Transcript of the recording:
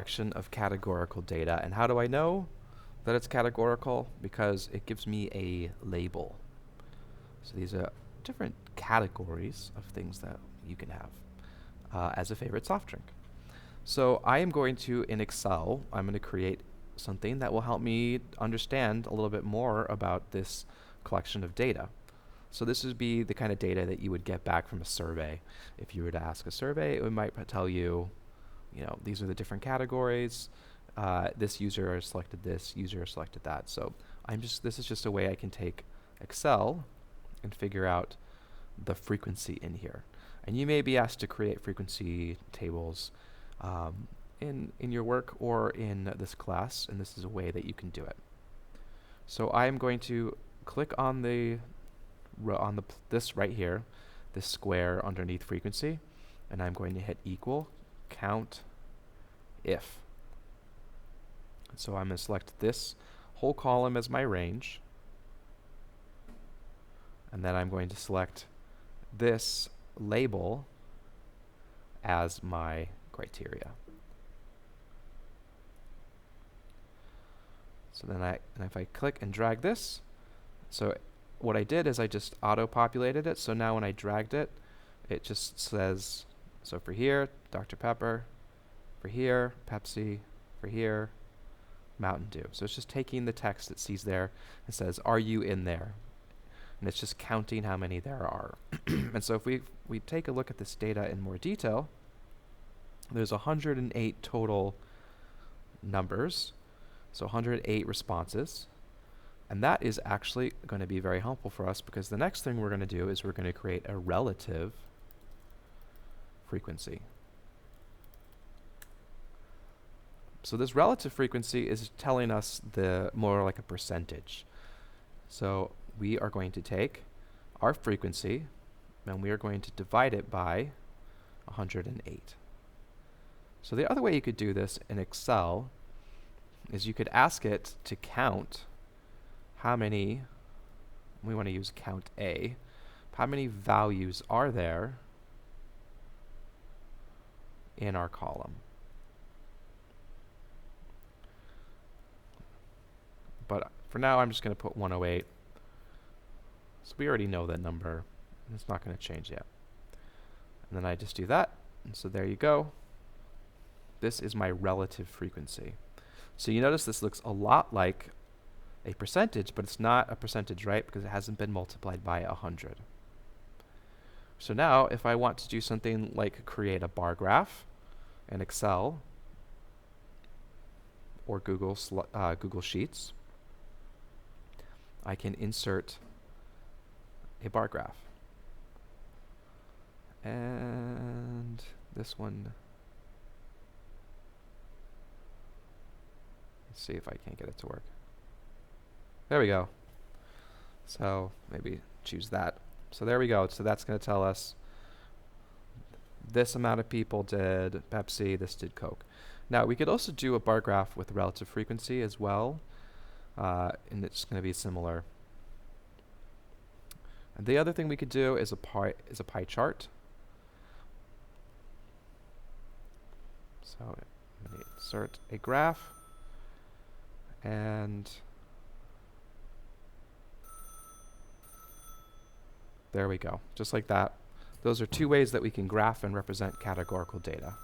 Section of categorical data. And how do I know that it's categorical? Because it gives me a label. So these are different categories of things that you can have as a favorite soft drink. So I am going to, in Excel, I'm going to create something that will help me understand a little bit more about this collection of data. So this would be the kind of data that you would get back from a survey. If you were to ask a survey, it might tell you, these are the different categories. This user selected this, user selected that. So this is just a way I can take Excel and figure out the frequency in here. And you may be asked to create frequency tables in your work or in this class, and this is a way that you can do it. So I am going to click on this right here, this square underneath frequency, and I'm going to hit equal count if. So I'm going to select this whole column as my range, and then I'm going to select this label as my criteria. So then if I click and drag this, so what I did is I just auto-populated it. So now when I dragged it, it just says, so for here, Dr. Pepper, for here, Pepsi, for here, Mountain Dew. So it's just taking the text it sees there and says, are you in there? And it's just counting how many there are. And so if we take a look at this data in more detail, there's 108 total numbers, so 108 responses. And that is actually going to be very helpful for us, because the next thing we're going to do is we're going to create a relative frequency. So this relative frequency is telling us more like a percentage. So we are going to take our frequency and we are going to divide it by 108. So the other way you could do this in Excel is you could ask it to count how many, we want to use count A, how many values are there in our column. But for now, I'm just going to put 108. So we already know that number, and it's not going to change yet. And then I just do that, and so there you go. This is my relative frequency. So you notice this looks a lot like a percentage, but it's not a percentage, right? Because it hasn't been multiplied by 100. So now, if I want to do something like create a bar graph in Excel or Google Sheets, I can insert a bar graph. And this one, let's see if I can't get it to work. There we go. So maybe choose that. So there we go. So that's going to tell us this amount of people did Pepsi, this did Coke. Now we could also do a bar graph with relative frequency as well, and it's going to be similar. And the other thing we could do is a pie chart. So I'm going to insert a graph, and there we go, just like that. Those are two ways that we can graph and represent categorical data.